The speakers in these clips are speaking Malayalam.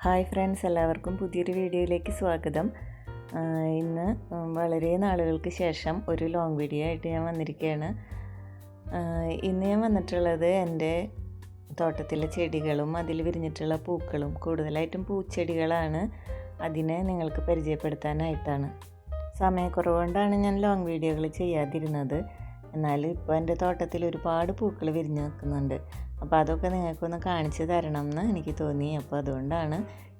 ഹായ് ഫ്രണ്ട്സ്, എല്ലാവർക്കും പുതിയൊരു വീഡിയോയിലേക്ക് സ്വാഗതം. ഇന്ന് വളരെ നാളുകൾക്ക് ശേഷം ഒരു ലോങ് വീഡിയോ ആയിട്ട് ഞാൻ വന്നിരിക്കുകയാണ്. ഇന്ന് ഞാൻ വന്നിട്ടുള്ളത് എൻ്റെ തോട്ടത്തിലെ ചെടികളും അതിൽ വിരിഞ്ഞിട്ടുള്ള പൂക്കളും, കൂടുതലായിട്ടും പൂച്ചെടികളാണ്, അതിനെ നിങ്ങൾക്ക് പരിചയപ്പെടുത്താനായിട്ടാണ്. സമയക്കുറവ് കൊണ്ടാണ് ഞാൻ ലോങ് വീഡിയോകൾ ചെയ്യാതിരുന്നത്. എന്നാൽ ഇപ്പോൾ എൻ്റെ തോട്ടത്തിൽ ഒരുപാട് പൂക്കൾ വിരിഞ്ഞ് നിൽക്കുന്നുണ്ട്. അപ്പോൾ അതൊക്കെ നിങ്ങൾക്കൊന്ന് കാണിച്ചു തരണം എന്ന് എനിക്ക് തോന്നി. അപ്പോൾ അതുകൊണ്ടാണ്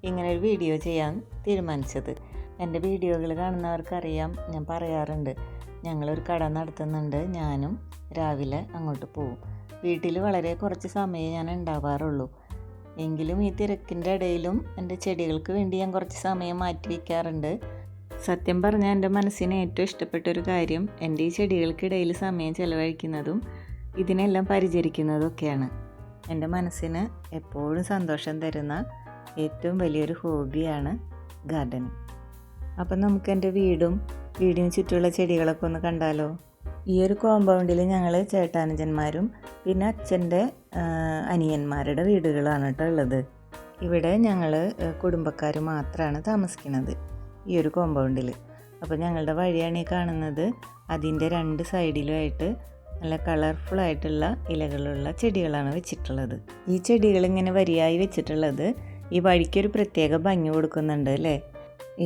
ഇങ്ങനൊരു വീഡിയോ ചെയ്യാൻ തീരുമാനിച്ചത്. എൻ്റെ വീഡിയോകൾ കാണുന്നവർക്കറിയാം, ഞാൻ പറയാറുണ്ട്, ഞങ്ങളൊരു കട നടത്തുന്നുണ്ട്. ഞാനും രാവിലെ അങ്ങോട്ട് പോവും. വീട്ടിൽ വളരെ കുറച്ച് സമയം ഞാൻ ഉണ്ടാവാറുള്ളൂ. എങ്കിലും ഈ തിരക്കിൻ്റെ ഇടയിലും എൻ്റെ ചെടികൾക്ക് വേണ്ടി ഞാൻ കുറച്ച് സമയം മാറ്റി വയ്ക്കാറുണ്ട്. സത്യം പറഞ്ഞാൽ എൻ്റെ മനസ്സിന് ഏറ്റവും ഇഷ്ടപ്പെട്ടൊരു കാര്യം എൻ്റെ ഈ ചെടികൾക്കിടയിൽ സമയം ചിലവഴിക്കുന്നതും ഇതിനെല്ലാം പരിചരിക്കുന്നതൊക്കെയാണ്. എൻ്റെ മനസ്സിന് എപ്പോഴും സന്തോഷം തരുന്ന ഏറ്റവും വലിയൊരു ഹോബിയാണ് ഗാർഡനിങ്. അപ്പം നമുക്ക് എൻ്റെ വീടിന് ചുറ്റുമുള്ള ചെടികളൊക്കെ ഒന്ന് കണ്ടാലോ. ഈ ഒരു കോമ്പൗണ്ടിൽ ഞങ്ങൾ ചേട്ടാനുജന്മാരും പിന്നെ അച്ഛൻ്റെ അനിയന്മാരുടെ വീടുകളാണ് കേട്ടോ ഉള്ളത്. ഇവിടെ ഞങ്ങൾ കുടുംബക്കാർ മാത്രമാണ് താമസിക്കുന്നത് ഈ ഒരു കോമ്പൗണ്ടിൽ. അപ്പോൾ ഞങ്ങളുടെ വഴിയാണ് ഈ കാണുന്നത്. അതിൻ്റെ രണ്ട് സൈഡിലുമായിട്ട് നല്ല കളർഫുള്ളായിട്ടുള്ള ഇലകളുള്ള ചെടികളാണ് വെച്ചിട്ടുള്ളത്. ഈ ചെടികൾ ഇങ്ങനെ വരിയായി വെച്ചിട്ടുള്ളത് ഈ വഴിക്കൊരു പ്രത്യേക ഭംഗി കൊടുക്കുന്നുണ്ട് അല്ലേ.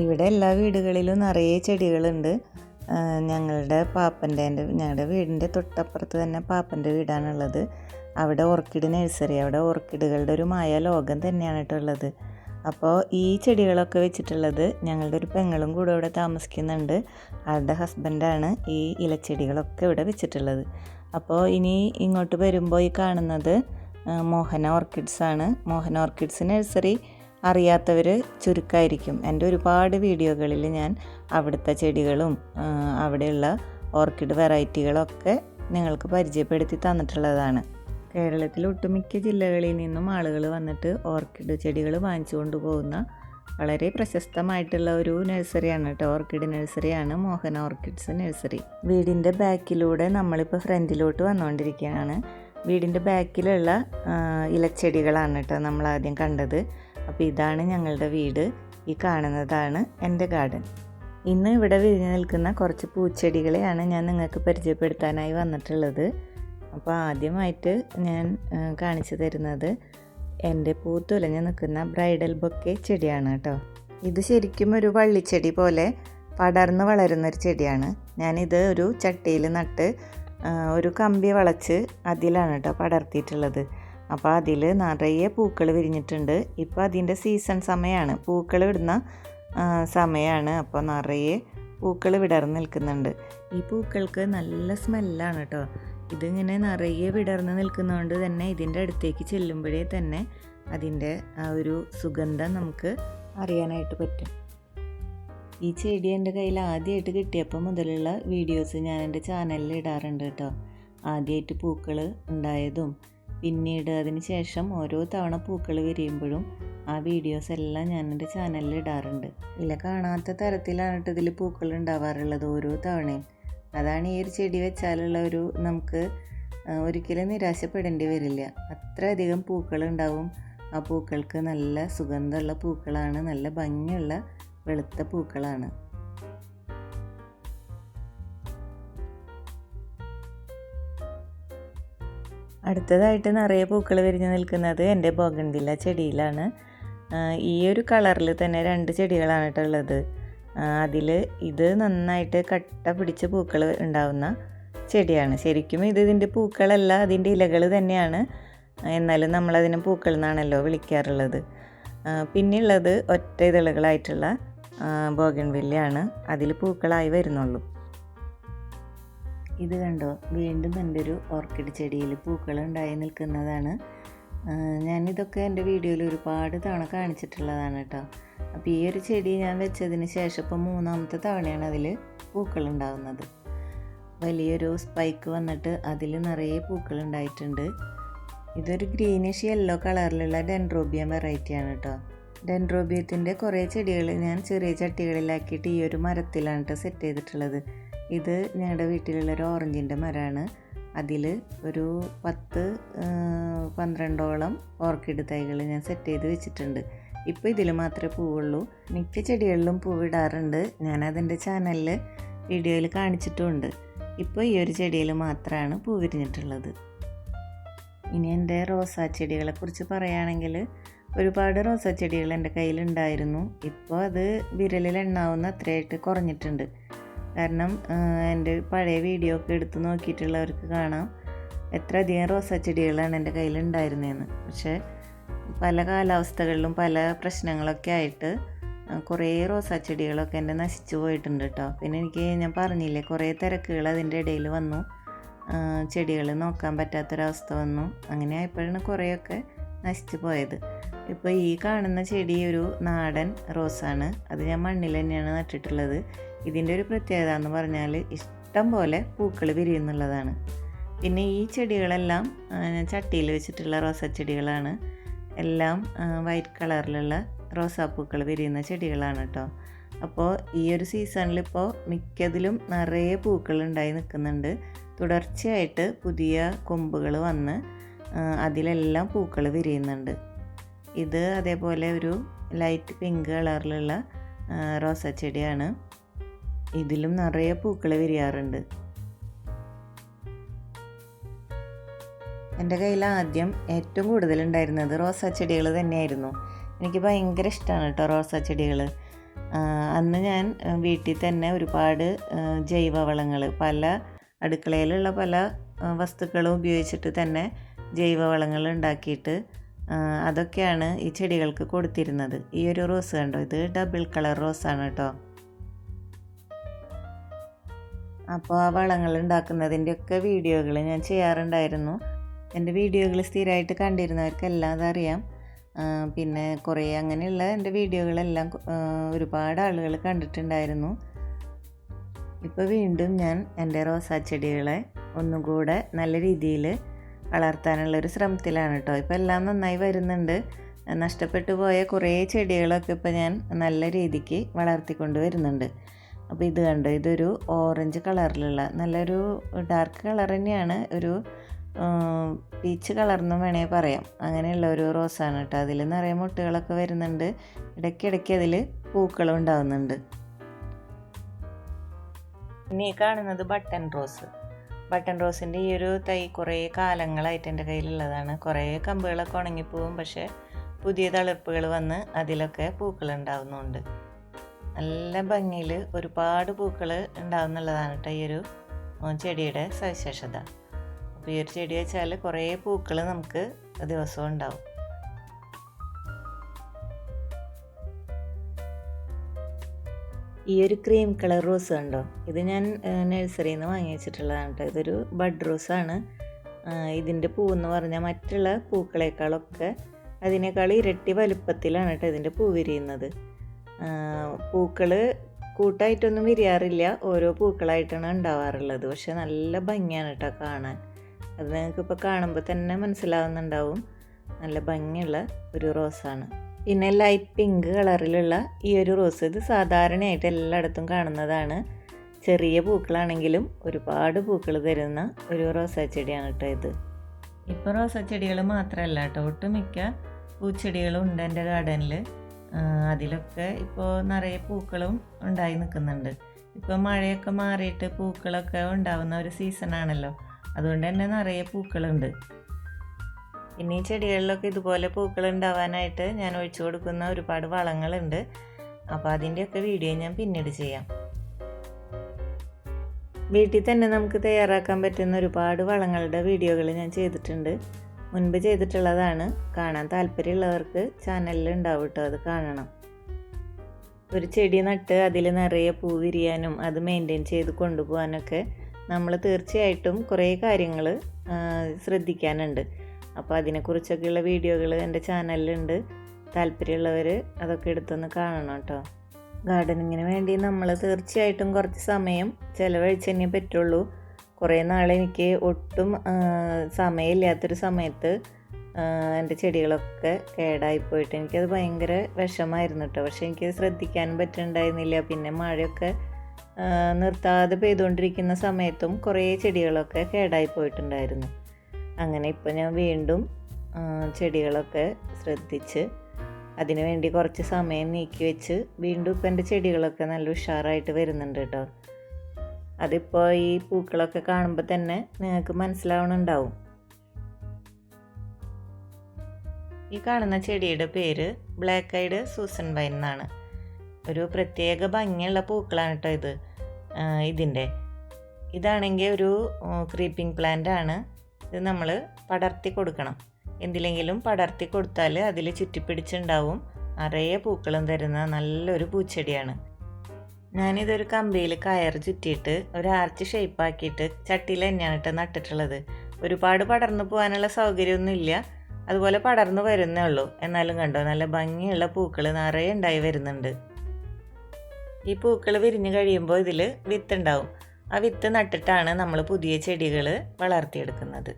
ഇവിടെ എല്ലാ വീടുകളിലും നിറയെ ചെടികളുണ്ട്. ഞങ്ങളുടെ വീടിൻ്റെ തൊട്ടപ്പുറത്ത് തന്നെ പാപ്പൻ്റെ വീടാണുള്ളത്. അവിടെ ഓർക്കിഡ് നഴ്സറി, അവിടെ ഓർക്കിഡുകളുടെ ഒരു മായ ലോകം തന്നെയാണ് കേട്ടോ ഉള്ളത്. അപ്പോൾ ഈ ചെടികളൊക്കെ വെച്ചിട്ടുള്ളത് ഞങ്ങളുടെ ഒരു പെങ്ങളും കൂടെ ഇവിടെ താമസിക്കുന്നുണ്ട്. ആളുടെ ഹസ്ബൻഡാണ് ഈ ഇലച്ചെടികളൊക്കെ ഇവിടെ വെച്ചിട്ടുള്ളത്. അപ്പോൾ ഇനി ഇങ്ങോട്ട് വരുമ്പോൾ ഈ കാണുന്നത് മോഹന ഓർക്കിഡ്സാണ്. മോഹന ഓർക്കിഡ്സ് നഴ്സറി അറിയാത്തവർ ചുരുക്കമായിരിക്കും. എൻ്റെ ഒരുപാട് വീഡിയോകളിൽ ഞാൻ അവിടുത്തെ ചെടികളും അവിടെയുള്ള ഓർക്കിഡ് വെറൈറ്റികളൊക്കെ നിങ്ങൾക്ക് പരിചയപ്പെടുത്തി തന്നിട്ടുള്ളതാണ്. കേരളത്തിലെ ഒട്ടുമിക്ക ജില്ലകളിൽ നിന്നും ആളുകൾ വന്നിട്ട് ഓർക്കിഡ് ചെടികൾ വാങ്ങിച്ചു കൊണ്ടുപോകുന്ന വളരെ പ്രശസ്തമായിട്ടുള്ള ഒരു നഴ്സറിയാണ് കേട്ടോ. ഓർക്കിഡ് നഴ്സറിയാണ് മോഹന ഓർക്കിഡ്സ് നഴ്സറി. വീടിൻ്റെ ബാക്കിലൂടെ നമ്മളിപ്പോൾ ഫ്രണ്ടിലോട്ട് വന്നുകൊണ്ടിരിക്കുകയാണ്. വീടിൻ്റെ ബാക്കിലുള്ള ഇലച്ചെടികളാണ് കേട്ടോ നമ്മൾ ആദ്യം കണ്ടത്. അപ്പോൾ ഇതാണ് ഞങ്ങളുടെ വീട്. ഈ കാണുന്നതാണ് എൻ്റെ ഗാർഡൻ. ഇന്ന് ഇവിടെ വിരിഞ്ഞു നിൽക്കുന്ന കുറച്ച് പൂച്ചെടികളെയാണ് ഞാൻ നിങ്ങൾക്ക് പരിചയപ്പെടുത്താനായി വന്നിട്ടുള്ളത്. അപ്പോൾ ആദ്യമായിട്ട് ഞാൻ കാണിച്ചു തരുന്നത് എൻ്റെ പൂത്തുലഞ്ഞ് നിൽക്കുന്ന ബ്രൈഡൽ ബൊക്കെ ചെടിയാണ് കേട്ടോ. ഇത് ശരിക്കും ഒരു വള്ളിച്ചെടി പോലെ പടർന്ന് വളരുന്നൊരു ചെടിയാണ്. ഞാനിത് ഒരു ചട്ടിയിൽ നട്ട് ഒരു കമ്പി വളച്ച് അതിലാണ് കേട്ടോ പടർത്തിയിട്ടുള്ളത്. അപ്പോൾ അതിൽ നിറയെ പൂക്കൾ വിരിഞ്ഞിട്ടുണ്ട്. ഇപ്പോൾ അതിൻ്റെ സീസൺ സമയമാണ്, പൂക്കൾ വിടുന്ന സമയമാണ്. അപ്പോൾ നിറയെ പൂക്കൾ വിടർന്ന് നിൽക്കുന്നുണ്ട്. ഈ പൂക്കൾക്ക് നല്ല സ്മെല്ലാണ് കേട്ടോ. ഇതിങ്ങനെ നിറയെ വിടർന്ന് നിൽക്കുന്നതുകൊണ്ട് തന്നെ ഇതിൻ്റെ അടുത്തേക്ക് ചെല്ലുമ്പോഴേ തന്നെ അതിൻ്റെ ആ ഒരു സുഗന്ധം നമുക്ക് അറിയാനായിട്ട് പറ്റും. ഈ ചെടി എൻ്റെ കയ്യിൽ ആദ്യമായിട്ട് കിട്ടിയപ്പോൾ മുതലുള്ള വീഡിയോസ് ഞാൻ എൻ്റെ ചാനലിൽ ഇടാറുണ്ട് കേട്ടോ. ആദ്യമായിട്ട് പൂക്കൾ ഉണ്ടായതും പിന്നീട് അതിന് ശേഷം ഓരോ തവണ പൂക്കൾ വിരിയുമ്പോഴും ആ വീഡിയോസ് എല്ലാം ഞാൻ എൻ്റെ ചാനലിൽ ഇടാറുണ്ട്. ഇല്ല, കാണാത്ത തരത്തിലാണ് കേട്ടോ ഇതിൽ പൂക്കൾ ഉണ്ടാവാറുള്ളത് ഓരോ തവണയും. അതാണ് ഈ ഒരു ചെടി വെച്ചാലുള്ള നമുക്ക് ഒരിക്കലും നിരാശപ്പെടേണ്ടി വരില്ല. അത്രയധികം പൂക്കളുണ്ടാവും. ആ പൂക്കൾക്ക് നല്ല സുഗന്ധമുള്ള പൂക്കളാണ്, നല്ല ഭംഗിയുള്ള വെളുത്ത പൂക്കളാണ്. അടുത്തതായിട്ട് നിറയെ പൂക്കൾ വിരിഞ്ഞ് നിൽക്കുന്നത് എൻ്റെ ബോഗൺവില്ല ചെടിയിലാണ്. ഈ ഒരു കളറിൽ തന്നെ രണ്ട് ചെടികളാണ് കേട്ടോ ഉള്ളത്. അതിൽ ഇത് നന്നായിട്ട് കട്ട പിടിച്ച് പൂക്കൾ ഉണ്ടാവുന്ന ചെടിയാണ്. ശരിക്കും ഇതിൻ്റെ പൂക്കളല്ല, അതിൻ്റെ ഇലകൾ തന്നെയാണ്. എന്നാലും നമ്മളതിനെ പൂക്കൾ എന്നാണല്ലോ വിളിക്കാറുള്ളത്. പിന്നെയുള്ളത് ഒറ്റ ഇതളുകളായിട്ടുള്ള ബോഗൺവില്ലയാണ്. അതിൽ പൂക്കളായി വരുന്നുള്ളൂ. ഇത് കണ്ടോ, വീണ്ടും എൻ്റെ ഒരു ഓർക്കിഡ് ചെടിയിൽ പൂക്കൾ ഉണ്ടായി നിൽക്കുന്നതാണ്. ഞാനിതൊക്കെ എൻ്റെ വീഡിയോയിൽ ഒരുപാട് തവണ കാണിച്ചിട്ടുള്ളതാണ് കേട്ടോ. അപ്പോൾ ഈ ഒരു ചെടി ഞാൻ വെച്ചതിന് ശേഷം ഇപ്പോൾ മൂന്നാമത്തെ തവണയാണ് അതിൽ പൂക്കളുണ്ടാകുന്നത്. വലിയൊരു സ്പൈക്ക് വന്നിട്ട് അതിൽ നിറയെ പൂക്കളുണ്ടായിട്ടുണ്ട്. ഇതൊരു ഗ്രീനിഷ് യെല്ലോ കളറിലുള്ള ഡെൻഡ്രോബിയം വെറൈറ്റിയാണ് കേട്ടോ. ഡെൻഡ്രോബിയത്തിൻ്റെ കുറേ ചെടികൾ ഞാൻ ചെറിയ ചട്ടികളിലാക്കിയിട്ട് ഈ ഒരു മരത്തിലാണ് കേട്ടോ സെറ്റ് ചെയ്തിട്ടുള്ളത്. ഇത് ഞങ്ങളുടെ വീട്ടിലുള്ളൊരു ഓറഞ്ചിൻ്റെ മരമാണ്. അതിൽ ഒരു 10-12ഓളം ഓർക്കിഡ് തൈകൾ ഞാൻ സെറ്റ് ചെയ്ത് വെച്ചിട്ടുണ്ട്. ഇപ്പോൾ ഇതിൽ മാത്രമേ പൂവുള്ളൂ. മിക്ക ചെടികളിലും പൂവിടാറുണ്ട്. ഞാനതെൻ്റെ ചാനലിൽ വീഡിയോയിൽ കാണിച്ചിട്ടുമുണ്ട്. ഇപ്പോൾ ഈ ഒരു ചെടിയിൽ മാത്രമാണ് പൂ വിരിഞ്ഞിട്ടുള്ളത്. ഇനി എൻ്റെ റോസാ ചെടികളെക്കുറിച്ച് പറയുകയാണെങ്കിൽ ഒരുപാട് റോസാ ചെടികൾ എൻ്റെ കയ്യിലുണ്ടായിരുന്നു. ഇപ്പോൾ അത് വിരലിൽ എണ്ണാവുന്ന അത്രയായിട്ട് കുറഞ്ഞിട്ടുണ്ട്. കാരണം എൻ്റെ പഴയ വീഡിയോ ഒക്കെ എടുത്ത് നോക്കിയിട്ടുള്ളവർക്ക് കാണാം എത്ര അധികം റോസാ ചെടികളാണ് എൻ്റെ കയ്യിലുണ്ടായിരുന്നതെന്ന്. പക്ഷേ പല കാലാവസ്ഥകളിലും പല പ്രശ്നങ്ങളൊക്കെ ആയിട്ട് കുറേ റോസാ ചെടികളൊക്കെ എൻ്റെ നശിച്ചു പോയിട്ടുണ്ട് കേട്ടോ. പിന്നെ ഞാൻ പറഞ്ഞില്ലേ, കുറേ തിരക്കുകൾ അതിൻ്റെ ഇടയിൽ വന്നു, ചെടികൾ നോക്കാൻ പറ്റാത്തൊരവസ്ഥ വന്നു. അങ്ങനെ ആയപ്പോഴാണ് കുറേയൊക്കെ നശിച്ചു പോയത്. ഇപ്പോൾ ഈ കാണുന്ന ചെടി ഒരു നാടൻ റോസാണ്. അത് ഞാൻ മണ്ണിൽ തന്നെയാണ് നട്ടിട്ടുള്ളത്. ഇതിൻ്റെ ഒരു പ്രത്യേകത എന്ന് പറഞ്ഞാൽ ഇഷ്ടം പോലെ പൂക്കൾ വിരിയുന്നുള്ളതാണ്. പിന്നെ ഈ ചെടികളെല്ലാം ഞാൻ ചട്ടിയിൽ വെച്ചിട്ടുള്ള റോസാ ചെടികളാണ്. എല്ലാം വൈറ്റ് കളറിലുള്ള റോസാപ്പൂക്കൾ വിരിയുന്ന ചെടികളാണ് കേട്ടോ. അപ്പോൾ ഈ ഒരു സീസണിൽ ഇപ്പോൾ മിക്കതിലും നിറയെ പൂക്കൾ ഉണ്ടായി നിൽക്കുന്നുണ്ട്. തുടർച്ചയായിട്ട് പുതിയ കൊമ്പുകൾ വന്ന് അതിലെല്ലാം പൂക്കൾ വിരിയുന്നുണ്ട്. ഇത് അതേപോലെ ഒരു ലൈറ്റ് പിങ്ക് കളറിലുള്ള റോസാ ചെടിയാണ്. ഇതിലും നിറയെ പൂക്കൾ വിരിയാറുണ്ട്. എൻ്റെ കയ്യിൽ ആദ്യം ഏറ്റവും കൂടുതലുണ്ടായിരുന്നത് റോസാ ചെടികൾ തന്നെയായിരുന്നു. എനിക്ക് ഭയങ്കര ഇഷ്ടമാണ് കേട്ടോ റോസാ ചെടികൾ. അന്ന് ഞാൻ വീട്ടിൽ തന്നെ ഒരുപാട് ജൈവവളങ്ങൾ, പല അടുക്കളയിലുള്ള പല വസ്തുക്കളും ഉപയോഗിച്ചിട്ട് തന്നെ ജൈവവളങ്ങൾ ഉണ്ടാക്കിയിട്ട് അതൊക്കെയാണ് ഈ ചെടികൾക്ക് കൊടുത്തിരുന്നത്. ഈ ഒരു റോസ് കണ്ടോ, ഇത് ഡബിൾ കളർ റോസാണ് കേട്ടോ. അപ്പോൾ ആ വളങ്ങൾ ഉണ്ടാക്കുന്നതിൻ്റെയൊക്കെ വീഡിയോകൾ ഞാൻ ചെയ്യാറുണ്ടായിരുന്നു. എൻ്റെ വീഡിയോകൾ സ്ഥിരമായിട്ട് കണ്ടിരുന്നവർക്കെല്ലാം അതറിയാം. പിന്നെ കുറേ അങ്ങനെയുള്ള എൻ്റെ വീഡിയോകളെല്ലാം ഒരുപാട് ആളുകൾ കണ്ടിട്ടുണ്ടായിരുന്നു. ഇപ്പോൾ വീണ്ടും ഞാൻ എൻ്റെ റോസാ ചെടികളെ ഒന്നും കൂടെ നല്ല രീതിയിൽ വളർത്താനുള്ളൊരു ശ്രമത്തിലാണ് കേട്ടോ. ഇപ്പോൾ എല്ലാം നന്നായി വരുന്നുണ്ട്. നഷ്ടപ്പെട്ടു പോയ കുറേ ചെടികളൊക്കെ ഇപ്പോൾ ഞാൻ നല്ല രീതിക്ക് വളർത്തിക്കൊണ്ട് വരുന്നുണ്ട്. അപ്പോൾ ഇത് കണ്ടോ, ഇതൊരു ഓറഞ്ച് കളറിലുള്ള നല്ലൊരു ഡാർക്ക് കളർ തന്നെയാണ്, ഒരു പീച്ച് കളർന്നും വേണേൽ പറയാം. അങ്ങനെയുള്ള ഒരു റോസാണ് കേട്ടോ. അതിൽ നിറയെ മുട്ടുകളൊക്കെ വരുന്നുണ്ട്. ഇടയ്ക്കിടയ്ക്ക് അതിൽ പൂക്കളും ഉണ്ടാകുന്നുണ്ട്. ഇനി കാണുന്നത് ബട്ടൺ റോസ്. ബട്ടൺ റോസിൻ്റെ ഈ ഒരു തൈ കുറേ കാലങ്ങളായിട്ട് എൻ്റെ കയ്യിലുള്ളതാണ്. കുറേ കമ്പുകളൊക്കെ ഉണങ്ങിപ്പോവും, പക്ഷേ പുതിയ തളിർപ്പുകൾ വന്ന് അതിലൊക്കെ പൂക്കൾ ഉണ്ടാവുന്നുണ്ട്. നല്ല ഭംഗിയിൽ ഒരുപാട് പൂക്കൾ ഉണ്ടാവുന്നുള്ളതാണ് കേട്ടോ ഈ ഒരു ചെടിയുടെ സവിശേഷത. അപ്പോൾ ഈ ഒരു ചെടി വെച്ചാൽ കുറേ പൂക്കൾ നമുക്ക് ദിവസവും ഉണ്ടാവും. ഈ ഒരു ക്രീം കളർ റോസ് കണ്ടോ, ഇത് ഞാൻ നഴ്സറിയിൽ നിന്ന് വാങ്ങി വെച്ചിട്ടുള്ളതാണ് കേട്ടോ. ഇതൊരു ബഡ് റോസാണ്. ഇതിൻ്റെ പൂവെന്ന് പറഞ്ഞാൽ മറ്റുള്ള പൂക്കളേക്കാളൊക്കെ അതിനേക്കാൾ ഇരട്ടി വലുപ്പത്തിലാണ് കേട്ടോ ഇതിൻ്റെ പൂ വിരിയുന്നത്. പൂക്കൾ കൂട്ടായിട്ടൊന്നും വിരിയാറില്ല, ഓരോ പൂക്കളായിട്ടാണ് ഉണ്ടാവാറുള്ളത്. പക്ഷെ നല്ല ഭംഗിയാണ് കേട്ടോ കാണാൻ. അത് നിങ്ങൾക്കിപ്പോൾ കാണുമ്പോൾ തന്നെ മനസ്സിലാവുന്നുണ്ടാവും, നല്ല ഭംഗിയുള്ള ഒരു റോസാണ്. പിന്നെ ലൈറ്റ് പിങ്ക് കളറിലുള്ള ഈ ഒരു റോസ്, ഇത് സാധാരണയായിട്ട് എല്ലായിടത്തും കാണുന്നതാണ്. ചെറിയ പൂക്കളാണെങ്കിലും ഒരുപാട് പൂക്കൾ തരുന്ന ഒരു റോസാ ചെടിയാണ് കേട്ടോ ഇത്. ഇപ്പോൾ റോസാ ചെടികൾ മാത്രമല്ല കേട്ടോ, ഒട്ടുമിക്ക പൂച്ചെടികളും ഉണ്ട് എൻ്റെ ഗാർഡനിൽ. അതിലൊക്കെ ഇപ്പോൾ നിറയെ പൂക്കളും ഉണ്ടായി നിൽക്കുന്നുണ്ട്. ഇപ്പോൾ മഴയൊക്കെ മാറിയിട്ട് പൂക്കളൊക്കെ ഉണ്ടാവുന്ന ഒരു സീസണാണല്ലോ, അതുകൊണ്ട് തന്നെ നിറയെ പൂക്കളുണ്ട്. പിന്നെ ഈ ചെടികളിലൊക്കെ ഇതുപോലെ പൂക്കൾ ഉണ്ടാവാനായിട്ട് ഞാൻ ഒഴിച്ചു കൊടുക്കുന്ന ഒരുപാട് വളങ്ങളുണ്ട്. അപ്പോൾ അതിൻ്റെയൊക്കെ വീഡിയോ ഞാൻ പിന്നീട് ചെയ്യാം. വീട്ടിൽ തന്നെ നമുക്ക് തയ്യാറാക്കാൻ പറ്റുന്ന ഒരുപാട് വളങ്ങളുടെ വീഡിയോകൾ ഞാൻ ചെയ്തിട്ടുണ്ട്, മുൻപ് ചെയ്തിട്ടുള്ളതാണ്. കാണാൻ താല്പര്യമുള്ളവർക്ക് ചാനലിൽ ഉണ്ടാവും കേട്ടോ, അത് കാണണം. ഒരു ചെടി നട്ട് അതിൽ നിറയെ പൂ വിരിയാനും അത് മെയിൻറ്റെയിൻ ചെയ്ത് കൊണ്ടുപോകാനൊക്കെ നമ്മൾ തീർച്ചയായിട്ടും കുറേ കാര്യങ്ങൾ ശ്രദ്ധിക്കാനുണ്ട്. അപ്പോൾ അതിനെക്കുറിച്ചൊക്കെയുള്ള വീഡിയോകൾ എൻ്റെ ചാനലിലുണ്ട്. താല്പര്യമുള്ളവർ അതൊക്കെ എടുത്തൊന്ന് കാണണം കേട്ടോ. ഗാർഡനിങ്ങിന് വേണ്ടി നമ്മൾ തീർച്ചയായിട്ടും കുറച്ച് സമയം ചിലവഴിച്ച് തന്നെ പറ്റുള്ളൂ. കുറേ നാളെനിക്ക് ഒട്ടും സമയമില്ലാത്തൊരു സമയത്ത് എൻ്റെ ചെടികളൊക്കെ കേടായിപ്പോയിട്ട് എനിക്കത് ഭയങ്കര വിഷമമായിരുന്നു കേട്ടോ. പക്ഷേ എനിക്കത് ശ്രദ്ധിക്കാനും പറ്റുന്നുണ്ടായിരുന്നില്ല. പിന്നെ മഴയൊക്കെ നിർത്താതെ പെയ്തുകൊണ്ടിരിക്കുന്ന സമയത്തും കുറേ ചെടികളൊക്കെ കേടായിപ്പോയിട്ടുണ്ടായിരുന്നു. അങ്ങനെ ഇപ്പോൾ ഞാൻ വീണ്ടും ചെടികളൊക്കെ ശ്രദ്ധിച്ച് അതിന് വേണ്ടി കുറച്ച് സമയം നീക്കി വെച്ച് വീണ്ടും ഇപ്പം എൻ്റെ ചെടികളൊക്കെ നല്ല ഉഷാറായിട്ട് വരുന്നുണ്ട് കേട്ടോ. അതിപ്പോൾ ഈ പൂക്കളൊക്കെ കാണുമ്പോൾ തന്നെ നിങ്ങൾക്ക് മനസ്സിലാവണുണ്ടാവും. ഈ കാണുന്ന ചെടിയുടെ പേര് ബ്ലാക്ക് ഐഡ് സൂസൻ വൈൻ എന്നാണ്. ഒരു പ്രത്യേക ഭംഗിയുള്ള പൂക്കളാണ് കേട്ടോ ഇതാണെങ്കിൽ ഒരു ക്രീപ്പിംഗ് പ്ലാന്റ് ആണ്. ഇത് നമ്മൾ പടർത്തി കൊടുക്കണം. എന്തിലെങ്കിലും പടർത്തി കൊടുത്താൽ അതിൽ ചുറ്റിപ്പിടിച്ചുണ്ടാവും നിറയെ പൂക്കളും തരുന്ന നല്ലൊരു പൂച്ചെടിയാണ്. ഞാനിതൊരു കമ്പിയിൽ കയർ ചുറ്റിയിട്ട് ഒരു ആർച്ച് ഷേപ്പാക്കിയിട്ട് ചട്ടിയിൽ തന്നെയാണ് കേട്ടോ നട്ടിട്ടുള്ളത്. ഒരുപാട് പടർന്നു പോകാനുള്ള സൗകര്യമൊന്നുമില്ല, അതുപോലെ പടർന്നു വരുന്നേ ഉള്ളൂ. എന്നാലും കണ്ടോ നല്ല ഭംഗിയുള്ള പൂക്കൾ നിറയെ ഉണ്ടായി വരുന്നുണ്ട്. ഈ പൂക്കൾ വിരിഞ്ഞ് കഴിയുമ്പോൾ ഇതിൽ വിത്തുണ്ടാവും. ആ വിത്ത് നട്ടിട്ടാണ് നമ്മൾ പുതിയ ചെടികൾ വളർത്തിയെടുക്കുന്നത്.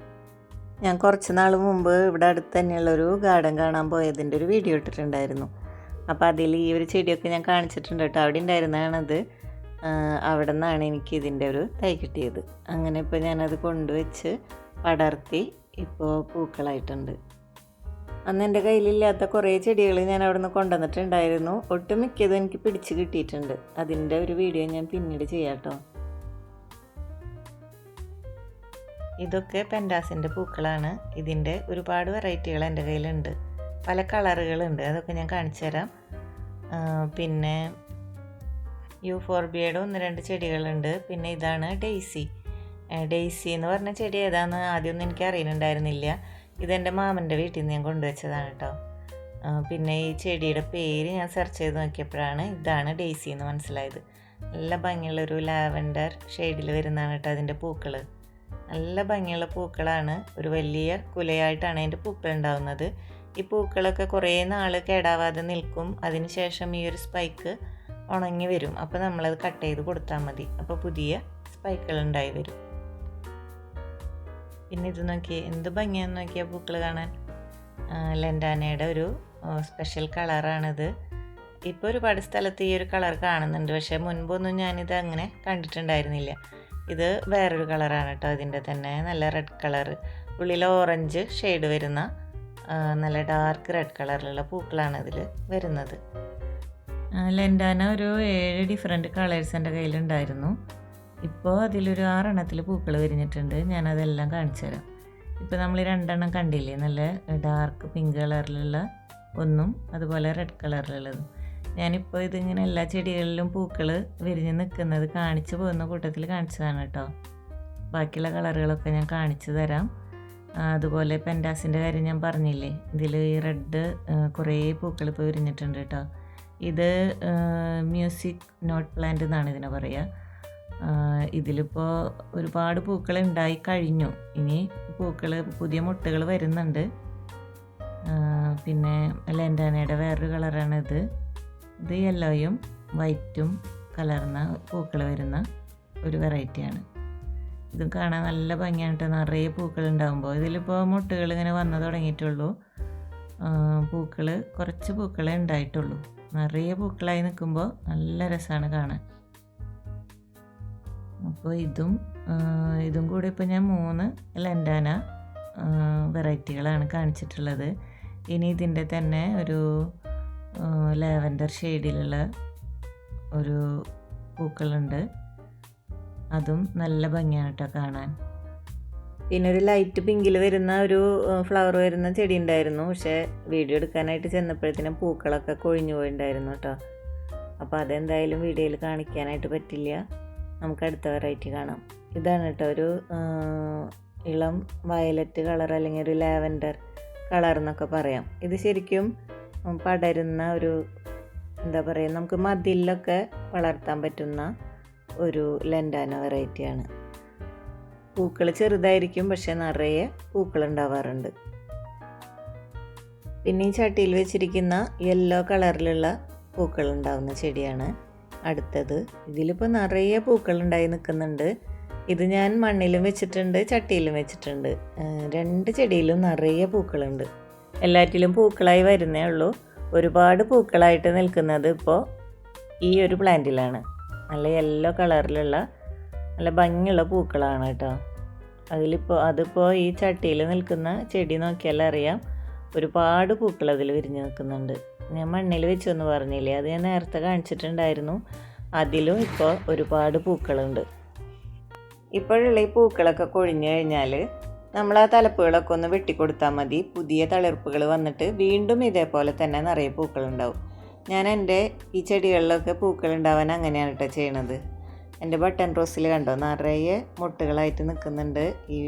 ഞാൻ കുറച്ച് നാൾ മുമ്പ് ഇവിടെ അടുത്ത് തന്നെയുള്ളൊരു ഗാർഡൻ കാണാൻ പോയതിൻ്റെ ഒരു വീഡിയോ ഇട്ടിട്ടുണ്ടായിരുന്നു. അപ്പോൾ അതിൽ ഈ ഒരു ചെടിയൊക്കെ ഞാൻ കാണിച്ചിട്ടുണ്ട് കേട്ടോ. അവിടെ ഉണ്ടായിരുന്നതാണത്. അവിടെ നിന്നാണ് എനിക്ക് ഇതിൻ്റെ ഒരു തൈ കിട്ടിയത്. അങ്ങനെ ഇപ്പോൾ ഞാനത് കൊണ്ടുവച്ച് പടർത്തി ഇപ്പോൾ പൂക്കളായിട്ടുണ്ട്. അന്ന് എൻ്റെ കയ്യിലില്ലാത്ത കുറേ ചെടികൾ ഞാൻ അവിടെ നിന്ന് കൊണ്ടുവന്നിട്ടുണ്ടായിരുന്നു. ഒട്ടുമിക്കതും എനിക്ക് പിടിച്ച് കിട്ടിയിട്ടുണ്ട്. അതിൻ്റെ ഒരു വീഡിയോ ഞാൻ പിന്നീട് ചെയ്യാം കേട്ടോ. ഇതൊക്കെ പെൻഡാസിൻ്റെ പൂക്കളാണ്. ഇതിൻ്റെ ഒരുപാട് വെറൈറ്റികൾ എൻ്റെ കയ്യിലുണ്ട്. പല കളറുകളുണ്ട്, അതൊക്കെ ഞാൻ കാണിച്ചു തരാം. പിന്നെ യൂഫോർബിയയുടെ 1-2 ചെടികളുണ്ട്. പിന്നെ ഇതാണ് ഡെയ്സി എന്ന് പറഞ്ഞ ചെടി ഏതാണെന്ന് ആദ്യമൊന്നും എനിക്ക് അറിയുന്നുണ്ടായിരുന്നില്ല. ഇതെൻ്റെ മാമൻ്റെ വീട്ടിൽ നിന്ന് ഞാൻ കൊണ്ടുവച്ചതാണ് കേട്ടോ. പിന്നെ ഈ ചെടിയുടെ പേര് ഞാൻ സെർച്ച് ചെയ്ത് നോക്കിയപ്പോഴാണ് ഇതാണ് ഡെയ്സി എന്ന് മനസ്സിലായത്. നല്ല ഭംഗിയുള്ളൊരു ലാവൻഡർ ഷെയ്ഡിൽ വരുന്നതാണ് കേട്ടോ അതിൻ്റെ പൂക്കൾ. നല്ല ഭംഗിയുള്ള പൂക്കളാണ്. ഒരു വലിയ കുലയായിട്ടാണ് അതിൻ്റെ പൂക്കൾ ഉണ്ടാകുന്നത്. ഈ പൂക്കളൊക്കെ കുറേ നാൾ കേടാവാതെ നിൽക്കും. അതിന് ശേഷം ഈ ഒരു സ്പൈക്ക് ഉണങ്ങി വരും. അപ്പോൾ നമ്മളത് കട്ട് ചെയ്ത് കൊടുത്താൽ മതി. അപ്പോൾ പുതിയ സ്പൈക്കുകൾ ഉണ്ടായി വരും. പിന്നെ ഇത് നോക്കിയേ, എന്ത് ഭംഗിയാന്ന് നോക്കിയാൽ പൂക്കൾ കാണാൻ. ലെൻഡാനയുടെ ഒരു സ്പെഷ്യൽ കളറാണിത്. ഇപ്പോൾ ഒരുപാട് സ്ഥലത്ത് ഈ ഒരു കളർ കാണുന്നുണ്ട്, പക്ഷേ മുൻപൊന്നും ഞാനിത് അങ്ങനെ കണ്ടിട്ടുണ്ടായിരുന്നില്ല. ഇത് വേറൊരു കളറാണ് കേട്ടോ. ഇതിൻ്റെ തന്നെ നല്ല റെഡ് കളർ, ഉള്ളിൽ ഓറഞ്ച് ഷെയ്ഡ് വരുന്ന നല്ല ഡാർക്ക് റെഡ് കളറിലുള്ള പൂക്കളാണ് ഇതിൽ വരുന്നത്. ലെൻഡാന ഒരു 7 ഡിഫറെൻറ്റ് കളേഴ്സ് എൻ്റെ കയ്യിലുണ്ടായിരുന്നു. ഇപ്പോൾ അതിലൊരു 6 എണ്ണത്തിൽ പൂക്കൾ വിരിഞ്ഞിട്ടുണ്ട്. ഞാനതെല്ലാം കാണിച്ചു തരാം. ഇപ്പോൾ നമ്മൾ 2 എണ്ണം കണ്ടില്ലേ, നല്ല ഡാർക്ക് പിങ്ക് കളറിലുള്ള ഒന്നും അതുപോലെ റെഡ് കളറിലുള്ളതും. ഞാനിപ്പോൾ ഇതിങ്ങനെ എല്ലാ ചെടികളിലും പൂക്കൾ വിരിഞ്ഞ് നിൽക്കുന്നത് കാണിച്ചു പോകുന്ന കൂട്ടത്തിൽ കാണിച്ചതാണ് കേട്ടോ. ബാക്കിയുള്ള കളറുകളൊക്കെ ഞാൻ കാണിച്ചു തരാം. അതുപോലെ പെൻഡാസിൻ്റെ കാര്യം ഞാൻ പറഞ്ഞില്ലേ, ഇതിൽ ഈ റെഡ് കുറേ പൂക്കൾ ഇപ്പോൾ വിരിഞ്ഞിട്ടുണ്ട് കേട്ടോ. ഇത് മ്യൂസിക് നോട്ട് പ്ലാന്റ് എന്നാണ് ഇതിനെ പറയുക. ഇതിലിപ്പോൾ ഒരുപാട് പൂക്കൾ ഉണ്ടായി കഴിഞ്ഞു. ഇനി പൂക്കൾ പുതിയ മുട്ടുകൾ വരുന്നുണ്ട്. പിന്നെ ലെൻഡാനയുടെ വേറൊരു കളറാണ് ഇത്. ഇത് യെല്ലോയും വൈറ്റും കലർന്ന പൂക്കൾ വരുന്ന ഒരു വെറൈറ്റിയാണ്. ഇതും കാണാൻ നല്ല ഭംഗിയാണ് കേട്ടോ. നിറയെ പൂക്കൾ ഉണ്ടാകുമ്പോൾ ഇതിലിപ്പോൾ മുട്ടുകൾ ഇങ്ങനെ വന്നു തുടങ്ങിയിട്ടുള്ളൂ. പൂക്കൾ കുറച്ച് പൂക്കളേ ഉണ്ടായിട്ടുള്ളൂ. നിറയെ പൂക്കളായി നിൽക്കുമ്പോൾ നല്ല രസമാണ് കാണാൻ. അപ്പോൾ ഇതും കൂടി ഇപ്പോൾ ഞാൻ 3 ലെൻഡാന വെറൈറ്റികളാണ് കാണിച്ചിട്ടുള്ളത്. ഇനി ഇതിൻ്റെ തന്നെ ഒരു ലാവൻഡർ ഷെയ്ഡിലുള്ള ഒരു പൂക്കളുണ്ട്. അതും നല്ല ഭംഗിയാണ് കേട്ടോ കാണാൻ. പിന്നെ ഒരു ലൈറ്റ് പിങ്കിൽ വരുന്ന ഒരു ഫ്ലവർ വരുന്ന ചെടി ഉണ്ടായിരുന്നു. പക്ഷേ വീഡിയോ എടുക്കാനായിട്ട് ചെന്നപ്പോഴത്തേനും പൂക്കളൊക്കെ കൊഴിഞ്ഞു പോയിട്ടുണ്ടായിരുന്നു കേട്ടോ. അപ്പോൾ അതെന്തായാലും വീഡിയോയിൽ കാണിക്കാനായിട്ട് പറ്റില്ല. നമുക്ക് അടുത്ത വെറൈറ്റി കാണാം. ഇതാണ് കേട്ടോ ഒരു ഇളം വയലറ്റ് കളർ അല്ലെങ്കിൽ ഒരു ലാവൻഡർ കളർ എന്നൊക്കെ പറയാം. ഇത് ശരിക്കും പടരുന്ന ഒരു എന്താ പറയുക, നമുക്ക് മതിലൊക്കെ വളർത്താൻ പറ്റുന്ന ഒരു ലെൻഡാന വെറൈറ്റിയാണ്. പൂക്കൾ ചെറുതായിരിക്കും, പക്ഷെ നിറയെ പൂക്കൾ ഉണ്ടാവാറുണ്ട്. പിന്നെ ഈ ചട്ടിയിൽ വെച്ചിരിക്കുന്ന യെല്ലോ കളറിലുള്ള പൂക്കൾ ഉണ്ടാകുന്ന ചെടിയാണ് അടുത്തത്. ഇതിലിപ്പോൾ നിറയെ പൂക്കൾ ഉണ്ടായി നിൽക്കുന്നുണ്ട്. ഇത് ഞാൻ മണ്ണിലും വെച്ചിട്ടുണ്ട്, ചട്ടിയിലും വെച്ചിട്ടുണ്ട്. 2 ചെടിയിലും നിറയെ പൂക്കളുണ്ട്. എല്ലാറ്റിലും പൂക്കളായി വരുന്നേ ഉള്ളൂ. ഒരുപാട് പൂക്കളായിട്ട് നിൽക്കുന്നത് ഇപ്പോൾ ഈ ഒരു പ്ലാന്റിലാണ്. നല്ല യെല്ലോ കളറിലുള്ള നല്ല ഭംഗിയുള്ള പൂക്കളാണ് കേട്ടോ. അതിപ്പോൾ ഈ ചട്ടിയിൽ നിൽക്കുന്ന ചെടി നോക്കിയാൽ അറിയാം, ഒരുപാട് പൂക്കൾ അതിൽ വിരിഞ്ഞ് നിൽക്കുന്നുണ്ട്. ഞാൻ മണ്ണിൽ വെച്ചു എന്ന് പറഞ്ഞില്ലേ, അത് ഞാൻ നേരത്തെ കാണിച്ചിട്ടുണ്ടായിരുന്നു. അതിലും ഇപ്പോൾ ഒരുപാട് പൂക്കളുണ്ട്. ഇപ്പോഴുള്ള ഈ പൂക്കളൊക്കെ കൊഴിഞ്ഞു കഴിഞ്ഞാൽ നമ്മൾ ആ തലപ്പുകളൊക്കെ ഒന്ന് വെട്ടിക്കൊടുത്താൽ മതി. പുതിയ തളിർപ്പുകൾ വന്നിട്ട് വീണ്ടും ഇതേപോലെ തന്നെ നിറയെ പൂക്കളുണ്ടാവും. ഞാൻ എൻ്റെ ഈ ചെടികളിലൊക്കെ പൂക്കൾ ഉണ്ടാവാൻ അങ്ങനെയാണ് കേട്ടോ ചെയ്യണത്. എൻ്റെ ബട്ടൺ റോസിൽ കണ്ടോ നിറയെ മുട്ടുകളായിട്ട് നിൽക്കുന്നുണ്ട്. ഈ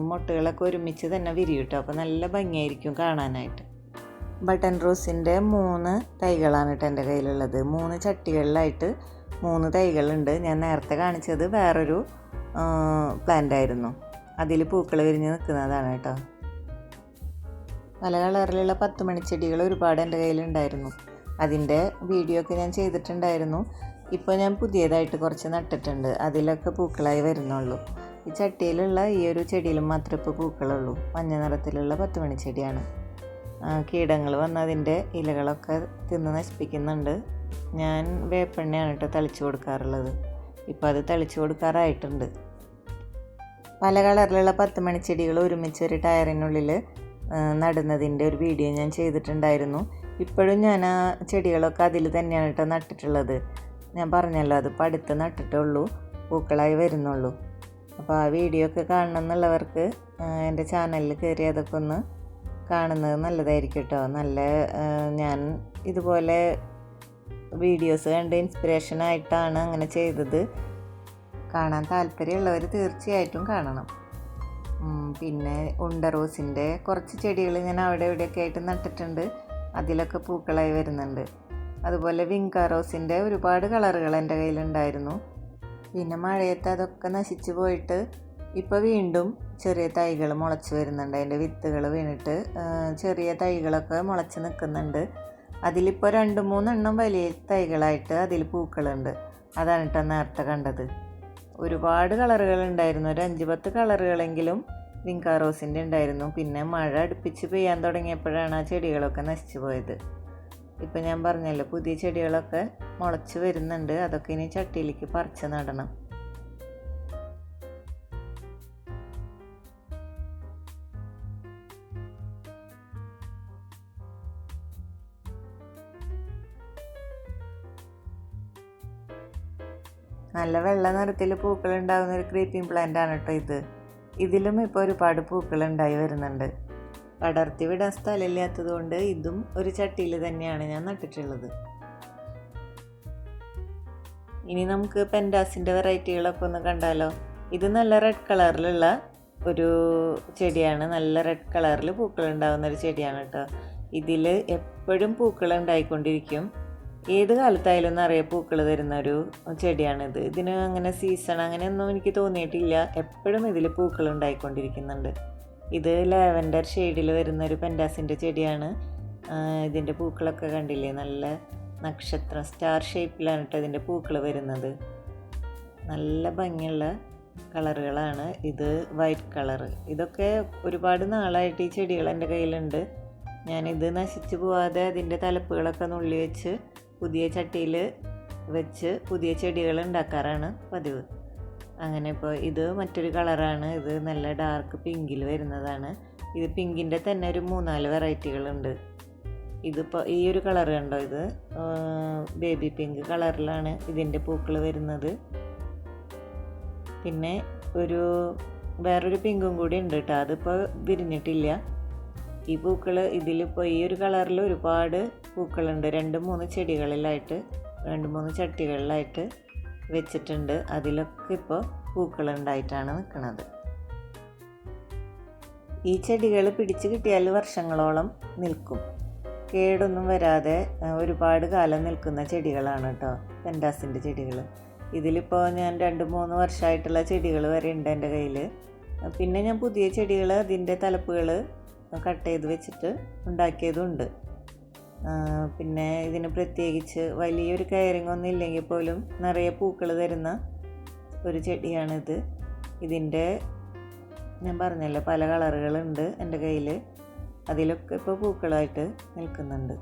മുട്ടുകളൊക്കെ ഒരുമിച്ച് തന്നെ വിരിയും കേട്ടോ. അപ്പോൾ നല്ല ഭംഗിയായിരിക്കും കാണാനായിട്ട്. ബട്ടൺ റോസിൻ്റെ 3 തൈകളാണ് കേട്ടോ എൻ്റെ കയ്യിലുള്ളത്. 3 ചട്ടികളിലായിട്ട് 3 തൈകളുണ്ട്. ഞാൻ നേരത്തെ കാണിച്ചത് വേറൊരു പ്ലാന്റ് ആയിരുന്നു. അതിൽ പൂക്കൾ വിരിഞ്ഞ് നിൽക്കുന്നതാണ് കേട്ടോ. പല കളറിലുള്ള 10 മണിച്ചെടികൾ ഒരുപാട് എൻ്റെ കയ്യിലുണ്ടായിരുന്നു. അതിൻ്റെ വീഡിയോ ഒക്കെ ഞാൻ ചെയ്തിട്ടുണ്ടായിരുന്നു. ഇപ്പോൾ ഞാൻ പുതിയതായിട്ട് കുറച്ച് നട്ടിട്ടുണ്ട്. അതിലൊക്കെ പൂക്കളായി വരുന്നുള്ളൂ. ഈ ചട്ടിയിലുള്ള ഈ ഒരു ചെടിയിലും മാത്രമേ ഇപ്പോൾ പൂക്കളുള്ളൂ. മഞ്ഞ നിറത്തിലുള്ള 10 മണിച്ചെടിയാണ്. കീടങ്ങൾ വന്ന് അതിൻ്റെ ഇലകളൊക്കെ തിന്ന് നശിപ്പിക്കുന്നുണ്ട്. ഞാൻ വേപ്പെണ്ണയാണ് കേട്ടോ തളിച്ചു കൊടുക്കാറുള്ളത്. ഇപ്പോൾ അത് തളിച്ചു കൊടുക്കാറായിട്ടുണ്ട്. പല കളറിലുള്ള 10 മണിച്ചെടികൾ ഒരുമിച്ച് ഒരു ടയറിനുള്ളിൽ നടുന്നതിൻ്റെ ഒരു വീഡിയോ ഞാൻ ചെയ്തിട്ടുണ്ടായിരുന്നു. ഇപ്പോഴും ഞാൻ ആ ചെടികളൊക്കെ അതിൽ തന്നെയാണ് കേട്ടോ നട്ടിട്ടുള്ളത്. ഞാൻ പറഞ്ഞല്ലോ, അത് പടുത്ത് നട്ടിട്ടുള്ളൂ, പൂക്കളായി വരുന്നുള്ളൂ. അപ്പോൾ ആ വീഡിയോ ഒക്കെ കാണണം എന്നുള്ളവർക്ക് എൻ്റെ ചാനലിൽ കയറി അതൊക്കെ ഒന്ന് കാണുന്നത് നല്ലതായിരിക്കും കേട്ടോ. ഞാൻ ഇതുപോലെ വീഡിയോസ് കണ്ട് ഇൻസ്പിറേഷനായിട്ടാണ് അങ്ങനെ ചെയ്തത്. കാണാൻ താല്പര്യമുള്ളവർ തീർച്ചയായിട്ടും കാണണം. പിന്നെ ഉണ്ട റോസിൻ്റെ കുറച്ച് ചെടികൾ ഞാൻ അവിടെ ഇവിടെയൊക്കെ ആയിട്ട് നട്ടിട്ടുണ്ട്. അതിലൊക്കെ പൂക്കളായി വരുന്നുണ്ട്. അതുപോലെ വിങ്ക റോസിൻ്റെ ഒരുപാട് കളറുകൾ എൻ്റെ കയ്യിലുണ്ടായിരുന്നു. പിന്നെ മഴയത്ത് അതൊക്കെ നശിച്ചു പോയിട്ട് ഇപ്പോൾ വീണ്ടും ചെറിയ തൈകൾ മുളച്ച് വരുന്നുണ്ട്. അതിൻ്റെ വിത്തുകൾ വീണിട്ട് ചെറിയ തൈകളൊക്കെ മുളച്ച് നിൽക്കുന്നുണ്ട്. അതിലിപ്പോൾ 2-3 എണ്ണം വലിയ തൈകളായിട്ട് അതിൽ പൂക്കളുണ്ട്. അതാണ് കേട്ടോ നേരത്തെ കണ്ടത്. ഒരുപാട് കളറുകൾ ഉണ്ടായിരുന്നു. ഒരു 5-10 കളറുകളെങ്കിലും വിങ്ക റോസിൻ്റെ ഉണ്ടായിരുന്നു. പിന്നെ മഴ അടുപ്പിച്ച് പെയ്യാൻ തുടങ്ങിയപ്പോഴാണ് ആ ചെടികളൊക്കെ നശിച്ചു പോയത്. ഇപ്പം ഞാൻ പറഞ്ഞല്ലോ, പുതിയ ചെടികളൊക്കെ മുളച്ച് വരുന്നുണ്ട്. അതൊക്കെ ഇനി ചട്ടിയിലേക്ക് പറിച്ച് നടണം. നല്ല വെള്ള നിറത്തിൽ പൂക്കൾ ഉണ്ടാകുന്ന ഒരു ക്രീപ്പിംഗ് പ്ലാന്റ് ആണ് കേട്ടോ ഇത്. ഇതിലും ഇപ്പോൾ ഒരുപാട് പൂക്കൾ ഉണ്ടായി വരുന്നുണ്ട്. പടർത്തി വിടാൻ സ്ഥലമില്ലാത്തത് കൊണ്ട് ഇതും ഒരു ചട്ടിയിൽ തന്നെയാണ് ഞാൻ നട്ടിട്ടുള്ളത്. ഇനി നമുക്ക് പെൻഡാസിൻ്റെ വെറൈറ്റികളൊക്കെ ഒന്ന് കണ്ടാലോ. ഇത് നല്ല റെഡ് കളറിലുള്ള ഒരു ചെടിയാണ്. നല്ല റെഡ് കളറിൽ പൂക്കൾ ഉണ്ടാകുന്ന ഒരു ചെടിയാണ് കേട്ടോ. ഇതിൽ എപ്പോഴും പൂക്കൾ ഉണ്ടായിക്കൊണ്ടിരിക്കും. ഏത് കാലത്തായാലും നിറയെ പൂക്കൾ തരുന്ന ഒരു ചെടിയാണിത്. ഇതിന് അങ്ങനെ സീസൺ അങ്ങനെയൊന്നും എനിക്ക് തോന്നിയിട്ടില്ല. എപ്പോഴും ഇതിൽ പൂക്കൾ ഉണ്ടായിക്കൊണ്ടിരിക്കുന്നുണ്ട്. ഇത് ലാവൻഡർ ഷെയ്ഡിൽ വരുന്നൊരു പെൻഡാസിൻ്റെ ചെടിയാണ്. ഇതിൻ്റെ പൂക്കളൊക്കെ കണ്ടില്ലേ, നല്ല നക്ഷത്രം സ്റ്റാർ ഷേപ്പിലാണ് കേട്ടോ ഇതിൻ്റെ പൂക്കൾ വരുന്നത്. നല്ല ഭംഗിയുള്ള കളറുകളാണ്. ഇത് വൈറ്റ് കളറ്. ഇതൊക്കെ ഒരുപാട് നാളായിട്ട് ഈ ചെടികൾ എൻ്റെ കയ്യിലുണ്ട്. ഞാനിത് നശിച്ചു പോവാതെ അതിൻ്റെ തലപ്പുകളൊക്കെ നുള്ളി വെച്ച് പുതിയ ചട്ടിയിൽ വെച്ച് പുതിയ ചെടികൾ ഉണ്ടാക്കാറാണ് പതിവ്. അങ്ങനെ ഇപ്പോൾ ഇത് മറ്റൊരു കളറാണ്. ഇത് നല്ല ഡാർക്ക് പിങ്കിൽ വരുന്നതാണ്. ഇത് പിങ്കിൻ്റെ തന്നെ ഒരു 3-4 വെറൈറ്റികളുണ്ട്. ഇതിപ്പോൾ ഈ ഒരു കളർ കണ്ടോ, ഇത് ബേബി പിങ്ക് കളറിലാണ് ഇതിൻ്റെ പൂക്കൾ വരുന്നത്. പിന്നെ വേറൊരു പിങ്കും കൂടി ഉണ്ട് കേട്ടോ. അതിപ്പോൾ വിരിഞ്ഞിട്ടില്ല. ഈ പൂക്കൾ ഇതിലിപ്പോൾ ഈ ഒരു കളറിൽ ഒരുപാട് പൂക്കളുണ്ട്. 2-3 ചെടികളിലായിട്ട് 2-3 ചട്ടികളിലായിട്ട് വെച്ചിട്ടുണ്ട്. അതിലൊക്കെ ഇപ്പോൾ പൂക്കളുണ്ടായിട്ടാണ് നിൽക്കുന്നത്. ഈ ചെടികൾ പിടിച്ച് കിട്ടിയാൽ വർഷങ്ങളോളം നിൽക്കും. കേടൊന്നും വരാതെ ഒരുപാട് കാലം നിൽക്കുന്ന ചെടികളാണ് കേട്ടോ പെൻഡാസിൻ്റെ ചെടികൾ. ഇതിലിപ്പോൾ ഞാൻ 2-3 വർഷമായിട്ടുള്ള ചെടികൾ വരെ ഉണ്ട് എൻ്റെ കയ്യിൽ. പിന്നെ ഞാൻ പുതിയ ചെടികൾ അതിൻ്റെ തലപ്പുകൾ കട്ട് ചെയ്ത് വെച്ചിട്ട് ഉണ്ടാക്കിയതുണ്ട്. പിന്നെ ഇതിന് പ്രത്യേകിച്ച് വലിയൊരു കെയറിങ് ഒന്നും ഇല്ലെങ്കിൽ പോലും നിറയെ പൂക്കൾ തരുന്ന ഒരു ചെടിയാണിത്. ഇതിൻ്റെ ഞാൻ പറഞ്ഞല്ലോ പല കളറുകളുണ്ട് എൻ്റെ കയ്യിൽ. അതിലൊക്കെ ഇപ്പോൾ പൂക്കളായിട്ട് നിൽക്കുന്നുണ്ട്.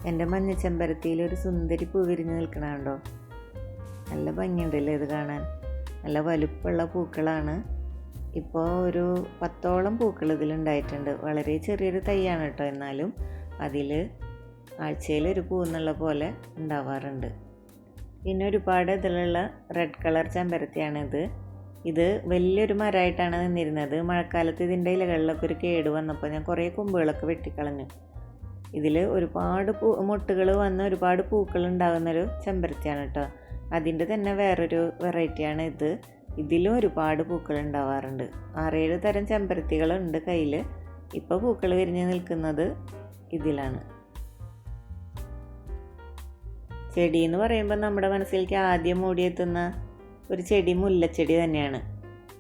എൻ്റെ മഞ്ഞ ചെമ്പരത്തിയിൽ ഒരു സുന്ദരി പൂ വിരിഞ്ഞ് നിൽക്കണുണ്ടോ? നല്ല ഭംഗിയുണ്ടല്ലേ ഇത് കാണാൻ. നല്ല വലുപ്പമുള്ള പൂക്കളാണ്. ഇപ്പോൾ ഒരു 10ഓളം പൂക്കൾ ഇതിലുണ്ടായിട്ടുണ്ട്. വളരെ ചെറിയൊരു തൈയാണ് കേട്ടോ, എന്നാലും അതിൽ ആഴ്ചയിൽ ഒരു പൂ എന്നുള്ള പോലെ ഉണ്ടാവാറുണ്ട്. പിന്നെ ഒരുപാട് ഇതിലുള്ള റെഡ് കളർ ചെമ്പരത്തിയാണിത്. ഇത് വലിയൊരു മരമായിട്ടാണ് നിന്നിരുന്നത്. മഴക്കാലത്ത് ഇതിൻ്റെ ഇലകളിലൊക്കെ ഒരു കേട് വന്നപ്പോൾ ഞാൻ കുറേ കൊമ്പുകളൊക്കെ വെട്ടിക്കളഞ്ഞു. ഇതിൽ ഒരുപാട് മൊട്ടുകൾ വന്ന് ഒരുപാട് പൂക്കൾ ഉണ്ടാകുന്നൊരു ചെമ്പരത്തിയാണ് കേട്ടോ. അതിൻ്റെ തന്നെ വേറൊരു വെറൈറ്റിയാണ് ഇത്. ഇതിലും ഒരുപാട് പൂക്കൾ ഉണ്ടാവാറുണ്ട്. 6-7 തരം ചെമ്പരത്തികളുണ്ട് കയ്യിൽ. ഇപ്പോൾ പൂക്കൾ വിരിഞ്ഞ് നിൽക്കുന്നത് ഇതിലാണ്. ചെടി എന്ന് പറയുമ്പോൾ നമ്മുടെ മനസ്സിലേക്ക് ആദ്യം മൂടിയെത്തുന്ന ഒരു ചെടി മുല്ലച്ചെടി തന്നെയാണ്.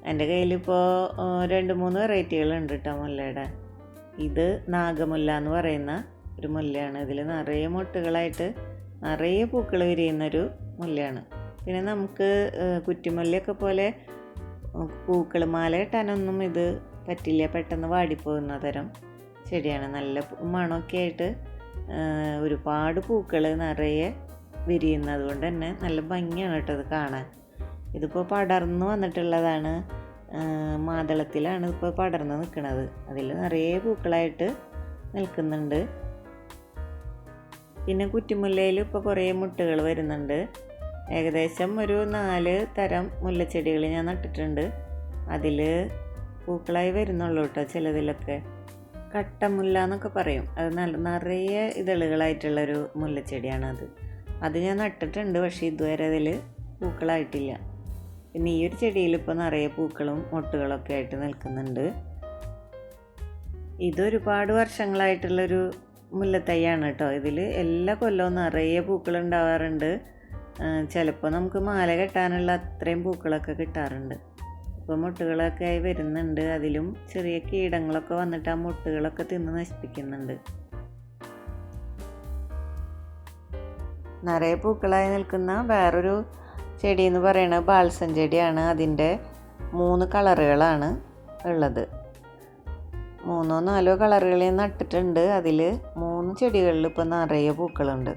എൻ്റെ കയ്യിലിപ്പോൾ 2-3 വെറൈറ്റികളുണ്ട് കേട്ടോ മുല്ലയുടെ. ഇത് നാഗമുല്ല എന്ന് പറയുന്ന ഒരു മുല്ലയാണ്. ഇതിൽ നിറയെ മൊട്ടുകളായിട്ട് നിറയെ പൂക്കൾ വിരിയുന്നൊരു മുല്ലയാണ്. പിന്നെ നമുക്ക് കുറ്റിമുല്ലയൊക്കെ പോലെ പൂക്കൾ മാല കെട്ടാനൊന്നും ഇത് പറ്റില്ല, പെട്ടെന്ന് വാടിപ്പോകുന്ന തരം ചെടിയാണ്. നല്ല മണമൊക്കെ ആയിട്ട് ഒരുപാട് പൂക്കൾ നിറയെ വിരിയുന്നത് കൊണ്ട് തന്നെ നല്ല ഭംഗിയാണ് കേട്ടോ ഇത് കാണാൻ. ഇതിപ്പോൾ പടർന്നു വന്നിട്ടുള്ളതാണ്. മാതളത്തിലാണ് ഇപ്പോൾ പടർന്ന് നിൽക്കുന്നത്. അതിൽ നിറയെ പൂക്കളായിട്ട് നിൽക്കുന്നുണ്ട്. പിന്നെ കുറ്റിമുല്ലയിൽ ഇപ്പോൾ കുറേ മുട്ടുകൾ വരുന്നുണ്ട്. ഏകദേശം ഒരു 4 തരം മുല്ലച്ചെടികൾ ഞാൻ നട്ടിട്ടുണ്ട്. അതിൽ പൂക്കളായി വരുന്നുള്ളൂ കേട്ടോ. ചിലതിലൊക്കെ കട്ടമുല്ല എന്നൊക്കെ പറയും. അത് നിറയെ ഇതളുകളായിട്ടുള്ളൊരു മുല്ലച്ചെടിയാണത്. അത് ഞാൻ നട്ടിട്ടുണ്ട്, പക്ഷേ ഇതുവരെ അതിൽ പൂക്കളായിട്ടില്ല. പിന്നെ ഈ ഒരു ചെടിയിൽ ഇപ്പോൾ നിറയെ പൂക്കളും മൊട്ടുകളൊക്കെ ആയിട്ട് നിൽക്കുന്നുണ്ട്. ഇതൊരുപാട് വർഷങ്ങളായിട്ടുള്ളൊരു മുല്ലത്തൈയാണ് കേട്ടോ. ഇതിൽ എല്ലാ കൊല്ലവും നിറയെ പൂക്കൾ ഉണ്ടാവാറുണ്ട്. ചിലപ്പോൾ നമുക്ക് മാല കെട്ടാനുള്ള അത്രയും പൂക്കളൊക്കെ കിട്ടാറുണ്ട്. ഇപ്പോൾ മുട്ടുകളൊക്കെ ആയി വരുന്നുണ്ട്. അതിലും ചെറിയ കീടങ്ങളൊക്കെ വന്നിട്ട് ആ മുട്ടുകളൊക്കെ തിന്ന് നശിപ്പിക്കുന്നുണ്ട്. നിറയെ പൂക്കളായി നിൽക്കുന്ന വേറൊരു ചെടി എന്ന് പറയുന്നത് ബാൾസം ചെടിയാണ്. അതിൻ്റെ 3 കളറുകളാണ് ഉള്ളത്. 3-4 കളറുകളിൽ നട്ടിട്ടുണ്ട്. അതിൽ 3 ചെടികളിൽ ഇപ്പോൾ നിറയെ പൂക്കളുണ്ട്.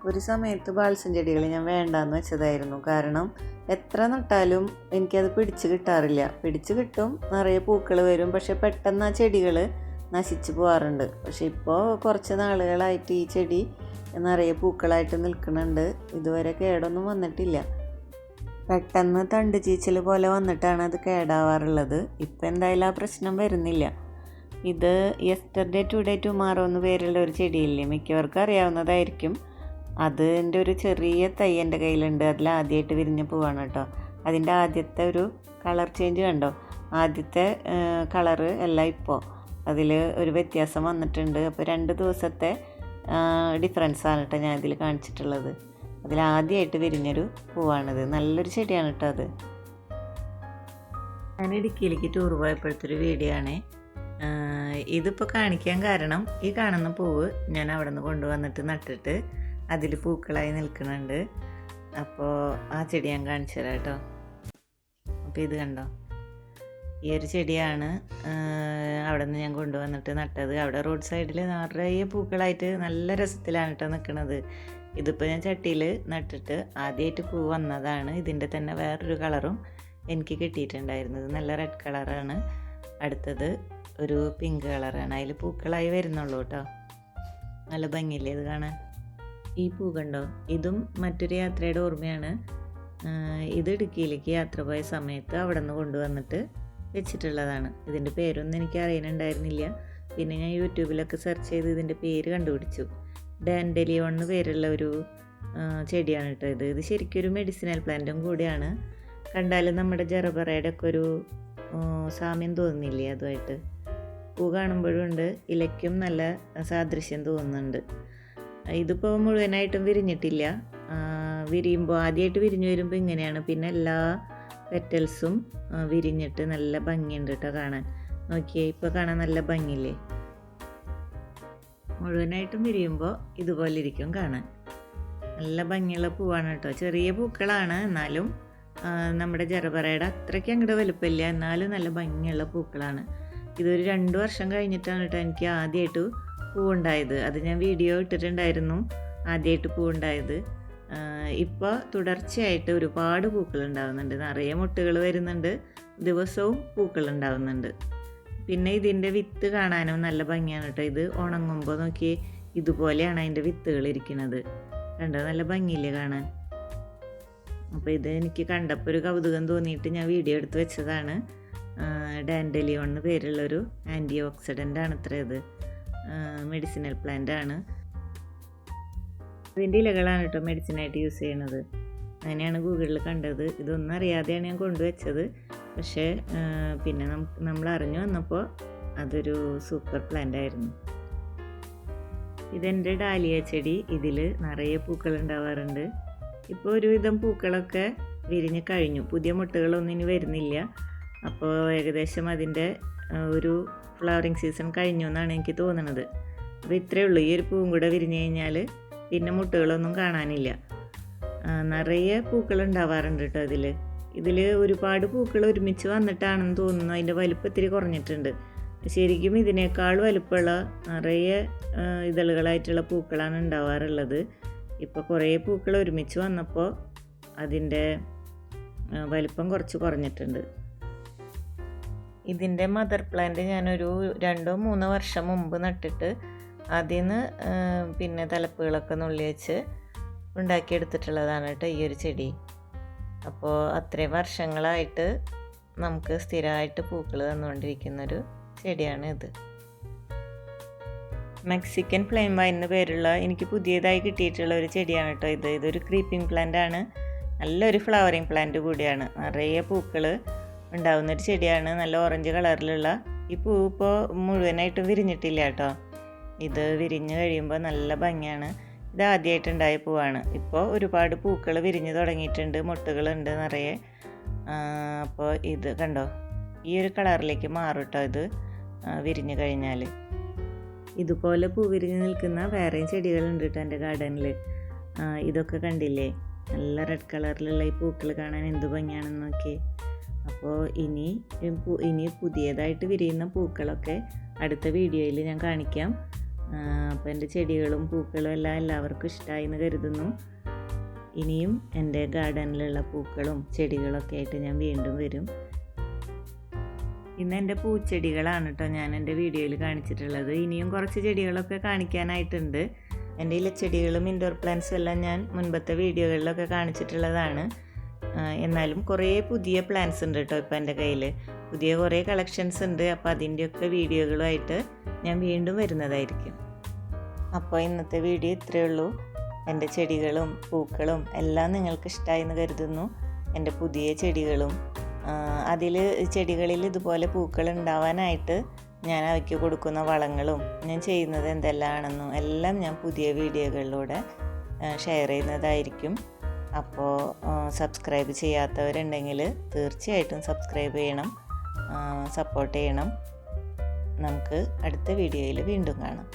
ഒരു സമയത്ത് ബാൾസം ചെടികൾ ഞാൻ വേണ്ടാന്ന് വെച്ചതായിരുന്നു. കാരണം എത്ര നട്ടാലും എനിക്കത് പിടിച്ച് കിട്ടാറില്ല. പിടിച്ച് കിട്ടും, നിറയെ പൂക്കൾ വരും, പക്ഷെ പെട്ടെന്ന് ആ ചെടികൾ നശിച്ചു പോകാറുണ്ട്. പക്ഷെ ഇപ്പോൾ കുറച്ച് നാളുകളായിട്ട് ഈ ചെടി നിറയെ പൂക്കളായിട്ട് നിൽക്കുന്നുണ്ട്. ഇതുവരെ കേടൊന്നും വന്നിട്ടില്ല. പെട്ടെന്ന് തണ്ട് ചീച്ചൽ പോലെ വന്നിട്ടാണ് അത് കേടാവാറുള്ളത്. ഇപ്പം എന്തായാലും ആ പ്രശ്നം വരുന്നില്ല. ഇത് യെസ്റ്റർഡേ ടുഡേ ടുമാറോ എന്ന് പേരുള്ള ഒരു ചെടിയില്ലേ, മിക്കവർക്കും അറിയാവുന്നതായിരിക്കും. അതിൻ്റെ ഒരു ചെറിയ തൈ എൻ്റെ കയ്യിലുണ്ട്. അതിൽ ആദ്യമായിട്ട് വിരിഞ്ഞ പൂവാണ് കേട്ടോ. അതിൻ്റെ ആദ്യത്തെ ഒരു കളർ ചേഞ്ച് കണ്ടോ? ആദ്യത്തെ കളറ് അല്ല, ഇപ്പോൾ അതിൽ ഒരു വ്യത്യാസം വന്നിട്ടുണ്ട്. അപ്പോൾ 2 ദിവസത്തെ ഡിഫറൻസാണ് കേട്ടോ ഞാൻ ഇതിൽ കാണിച്ചിട്ടുള്ളത്. അതിലാദ്യമായിട്ട് വിരിഞ്ഞൊരു പൂവാണിത്. നല്ലൊരു ചെടിയാണ് കേട്ടോ അത്. ഞാൻ ഇടുക്കിയിലേക്ക് ടൂർ പോയപ്പോഴത്തൊരു വീഡിയോ ആണ്. ഇതിപ്പോൾ കാണിക്കാൻ കാരണം ഈ കാണുന്ന പൂവ് ഞാൻ അവിടെ നിന്ന് കൊണ്ടുവന്നിട്ട് നട്ടിട്ട് അതിൽ പൂക്കളായി നിൽക്കുന്നുണ്ട്. അപ്പോൾ ആ ചെടി ഞാൻ കാണിച്ചു തരാം കേട്ടോ. അപ്പോൾ ഇത് കണ്ടോ, ഈ ഒരു ചെടിയാണ് അവിടെ നിന്ന് ഞാൻ കൊണ്ടുവന്നിട്ട് നട്ടത്. അവിടെ റോഡ് സൈഡിൽ നിറയെ പൂക്കളായിട്ട് നല്ല രസത്തിലാണ് കേട്ടോ നിൽക്കുന്നത്. ഇതിപ്പോൾ ഞാൻ ചട്ടിയിൽ നട്ടിട്ട് ആദ്യമായിട്ട് പൂ വന്നതാണ്. ഇതിൻ്റെ തന്നെ വേറൊരു കളറും എനിക്ക് കിട്ടിയിട്ടുണ്ടായിരുന്നത്. നല്ല റെഡ് കളറാണ്. അടുത്തത് ഒരു പിങ്ക് കളറാണ്. അതിൽ പൂക്കളായി വരുന്നുള്ളൂ കേട്ടോ. നല്ല ഭംഗിയില്ലേ ഇത് കാണാൻ. ഈ പൂ കണ്ടോ, ഇതും മറ്റൊരു യാത്രയുടെ ഓർമ്മയാണ്. ഇത് ഇടുക്കിയിലേക്ക് യാത്ര പോയ സമയത്ത് അവിടെ നിന്ന് കൊണ്ടുവന്നിട്ട് വെച്ചിട്ടുള്ളതാണ്. ഇതിൻ്റെ പേരൊന്നും എനിക്ക് അറിയാനുണ്ടായിരുന്നില്ല. പിന്നെ ഞാൻ യൂട്യൂബിലൊക്കെ സെർച്ച് ചെയ്ത് ഇതിൻ്റെ പേര് കണ്ടുപിടിച്ചു. ഡാൻഡലിയോൺ എന്ന് പേരുള്ള ഒരു ചെടിയാണ് കേട്ടോ ഇത്. ഇത് ശരിക്കും ഒരു മെഡിസിനൽ പ്ലാന്റും കൂടിയാണ്. കണ്ടാലും നമ്മുടെ ജറബറയുടെ ഒക്കെ ഒരു സാമ്യം തോന്നുന്നില്ലേ അതുമായിട്ട്. പൂ കാണുമ്പോഴും ഉണ്ട്, ഇലയ്ക്കും നല്ല സാദൃശ്യം തോന്നുന്നുണ്ട്. ഇതിപ്പോൾ മുഴുവനായിട്ടും വിരിഞ്ഞിട്ടില്ല. വിരിയുമ്പോൾ ആദ്യമായിട്ട് വിരിഞ്ഞു വരുമ്പോൾ ഇങ്ങനെയാണ്. പിന്നെ എല്ലാ പെറ്റൽസും വിരിഞ്ഞിട്ട് നല്ല ഭംഗിയുണ്ട് കേട്ടോ കാണാൻ. നോക്കിയേ, ഇപ്പോൾ കാണാൻ നല്ല ഭംഗിയില്ലേ. മുഴുവനായിട്ടും വിരിയുമ്പോൾ ഇതുപോലെ ഇരിക്കും കാണാൻ. നല്ല ഭംഗിയുള്ള പൂവാണ് കേട്ടോ. ചെറിയ പൂക്കളാണ്, എന്നാലും നമ്മുടെ ജറബറയുടെ അത്രയ്ക്ക് അങ്ങോട്ട് വലുപ്പമില്ല, എന്നാലും നല്ല ഭംഗിയുള്ള പൂക്കളാണ്. ഇതൊരു 2 വർഷം കഴിഞ്ഞിട്ടാണ് കേട്ടോ എനിക്ക് ആദ്യമായിട്ട് പൂവുണ്ടായത്. അത് ഞാൻ വീഡിയോ ഇട്ടിട്ടുണ്ടായിരുന്നു, ആദ്യമായിട്ട് പൂവുണ്ടായത്. ഇപ്പോൾ തുടർച്ചയായിട്ട് ഒരുപാട് പൂക്കൾ ഉണ്ടാകുന്നുണ്ട്, നിറയെ മുട്ടുകൾ വരുന്നുണ്ട്, ദിവസവും പൂക്കൾ ഉണ്ടാകുന്നുണ്ട്. പിന്നെ ഇതിൻ്റെ വിത്ത് കാണാനും നല്ല ഭംഗിയാണ് കേട്ടോ. ഇത് ഉണങ്ങുമ്പോൾ നോക്കി ഇതുപോലെയാണ് അതിൻ്റെ വിത്തുകൾ ഇരിക്കുന്നത്, കണ്ടോ? നല്ല ഭംഗിയില്ലേ കാണാൻ? അപ്പോൾ ഇത് എനിക്ക് കണ്ടപ്പോൾ ഒരു കൗതുകം തോന്നിയിട്ട് ഞാൻ വീഡിയോ എടുത്ത് വെച്ചതാണ്. ഡാൻഡലിയോൺ എന്ന് പേരുള്ളൊരു ആൻറ്റി ഓക്സിഡൻ്റ് ആണ് ഇത്ര. ഇത് മെഡിസിനൽ പ്ലാന്റ് ആണ്. ഇതിൻ്റെ ഇലകളാണ് കേട്ടോ മെഡിസിനായിട്ട് യൂസ് ചെയ്യണത്. അങ്ങനെയാണ് ഗൂഗിളിൽ കണ്ടത്. ഇതൊന്നും അറിയാതെയാണ് ഞാൻ കൊണ്ടുവച്ചത്. പക്ഷേ പിന്നെ നമ്മൾ അറിഞ്ഞു വന്നപ്പോൾ അതൊരു സൂപ്പർ പ്ലാന്റ് ആയിരുന്നു. ഇതെൻ്റെ ഡാലിയ ചെടി. ഇതിൽ നിറയെ പൂക്കൾ ഉണ്ടാവാറുണ്ട്. ഇപ്പോൾ ഒരുവിധം പൂക്കളൊക്കെ വിരിഞ്ഞ് കഴിഞ്ഞു, പുതിയ മുട്ടുകളൊന്നും ഇനി വരുന്നില്ല. അപ്പോൾ ഏകദേശം അതിൻ്റെ ഒരു ഫ്ലവറിങ് സീസൺ കഴിഞ്ഞു എന്നാണ് എനിക്ക് തോന്നുന്നത്. അപ്പോൾ ഇത്രയേ ഉള്ളൂ. ഈ ഒരു പൂവും കൂടെ വിരിഞ്ഞ് കഴിഞ്ഞാൽ പിന്നെ മുട്ടുകളൊന്നും കാണാനില്ല. നിറയെ പൂക്കൾ ഉണ്ടാവാറുണ്ട് കേട്ടോ ഇതിൽ ഒരുപാട് പൂക്കൾ ഒരുമിച്ച് വന്നിട്ടാണെന്ന് തോന്നുന്നു. അതിൻ്റെ വലിപ്പം ഇത്തിരി കുറഞ്ഞിട്ടുണ്ട്. ശരിക്കും ഇതിനേക്കാൾ വലിപ്പമുള്ള നിറയെ ഇതളുകളായിട്ടുള്ള പൂക്കളാണ് ഉണ്ടാവാറുള്ളത്. ഇപ്പോൾ കുറേ പൂക്കൾ ഒരുമിച്ച് വന്നപ്പോൾ അതിൻ്റെ വലിപ്പം കുറച്ച് കുറഞ്ഞിട്ടുണ്ട്. ഇതിൻ്റെ മദർ പ്ലാന്റ് ഞാനൊരു 2-3 വർഷം മുമ്പ് നട്ടിട്ട് അതിൽ നിന്ന് പിന്നെ തലപ്പുകളൊക്കെ നുള്ളി വെച്ച് ഉണ്ടാക്കിയെടുത്തിട്ടുള്ളതാണ് കേട്ടോ ഈ ഒരു ചെടി. അപ്പോൾ അത്രയും വർഷങ്ങളായിട്ട് നമുക്ക് സ്ഥിരമായിട്ട് പൂക്കൾ തന്നുകൊണ്ടിരിക്കുന്നൊരു ചെടിയാണ് ഇത്. മെക്സിക്കൻ ഫ്ലെയിം വൈൻ എന്ന് പേരുള്ള എനിക്ക് പുതിയതായി കിട്ടിയിട്ടുള്ള ഒരു ചെടിയാണ് കേട്ടോ ഇത്. ഇതൊരു ക്രീപ്പിംഗ് പ്ലാന്റ് ആണ്, നല്ലൊരു ഫ്ലവറിങ് പ്ലാന്റ് കൂടിയാണ്. നിറയെ പൂക്കൾ ഉണ്ടാവുന്നൊരു ചെടിയാണ്, നല്ല ഓറഞ്ച് കളറിലുള്ള. ഈ പൂ ഇപ്പോൾ മുഴുവനായിട്ടും വിരിഞ്ഞിട്ടില്ല കേട്ടോ. ഇത് വിരിഞ്ഞ് കഴിയുമ്പോൾ നല്ല ഭംഗിയാണ്. ഇത് ആദ്യമായിട്ടുണ്ടായ പൂവാണ്. ഇപ്പോൾ ഒരുപാട് പൂക്കൾ വിരിഞ്ഞ് തുടങ്ങിയിട്ടുണ്ട്, മുട്ടുകളുണ്ട് നിറയെ. അപ്പോൾ ഇത് കണ്ടോ, ഈ ഒരു കളറിലേക്ക് മാറും കേട്ടോ ഇത് വിരിഞ്ഞ് കഴിഞ്ഞാൽ. ഇതുപോലെ പൂ വിരിഞ്ഞ് നിൽക്കുന്ന വേറെയും ചെടികളുണ്ട് കേട്ടോ എൻ്റെ ഗാർഡനിൽ. ഇതൊക്കെ കണ്ടില്ലേ, നല്ല റെഡ് കളറിലുള്ള ഈ പൂക്കൾ കാണാൻ എന്ത് ഭംഗിയാണെന്ന് നോക്കി. അപ്പോൾ ഇനി പുതിയതായിട്ട് വിരിയുന്ന പൂക്കളൊക്കെ അടുത്ത വീഡിയോയിൽ ഞാൻ കാണിക്കാം. അപ്പോൾ എൻ്റെ ചെടികളും പൂക്കളും എല്ലാം എല്ലാവർക്കും ഇഷ്ടമായി എന്ന് കരുതുന്നു. ഇനിയും എൻ്റെ ഗാർഡനിലുള്ള പൂക്കളും ചെടികളൊക്കെ ആയിട്ട് ഞാൻ വീണ്ടും വരും. ഇന്ന് എൻ്റെ പൂച്ചെടികളാണ് കേട്ടോ ഞാൻ എൻ്റെ വീഡിയോയിൽ കാണിച്ചിട്ടുള്ളത്. ഇനിയും കുറച്ച് ചെടികളൊക്കെ കാണിക്കാനായിട്ടുണ്ട്. എൻ്റെ ഇലച്ചെടികളും ഇൻഡോർ പ്ലാന്റ്സും എല്ലാം ഞാൻ മുൻപത്തെ വീഡിയോകളിലൊക്കെ കാണിച്ചിട്ടുള്ളതാണ്. എന്നാലും കുറേ പുതിയ പ്ലാന്റ്സ് ഉണ്ട് കേട്ടോ ഇപ്പോൾ എൻ്റെ കയ്യിൽ. പുതിയ കുറേ കളക്ഷൻസ് ഉണ്ട്. അപ്പോൾ അതിൻ്റെയൊക്കെ വീഡിയോകളുമായിട്ട് ഞാൻ വീണ്ടും വരുന്നതായിരിക്കും. അപ്പോൾ ഇന്നത്തെ വീഡിയോ ഇത്രയേ ഉള്ളൂ. എൻ്റെ ചെടികളും പൂക്കളും എല്ലാം നിങ്ങൾക്ക് ഇഷ്ടമായി എന്ന് കരുതുന്നു. എൻ്റെ പുതിയ ചെടികളും ചെടികളിൽ ഇതുപോലെ പൂക്കൾ ഉണ്ടാവാനായിട്ട് ഞാൻ അവയ്ക്ക് കൊടുക്കുന്ന വളങ്ങളും ഞാൻ ചെയ്യുന്നത് എന്തെല്ലാമാണെന്നും എല്ലാം ഞാൻ പുതിയ വീഡിയോകളിലൂടെ ഷെയർ ചെയ്യുന്നതായിരിക്കും. അപ്പോൾ സബ്സ്ക്രൈബ് ചെയ്യാത്തവരുണ്ടെങ്കിൽ തീർച്ചയായിട്ടും സബ്സ്ക്രൈബ് ചെയ്യണം, സപ്പോർട്ട് ചെയ്യണം. നമുക്ക് അടുത്ത വീഡിയോയിൽ വീണ്ടും കാണാം.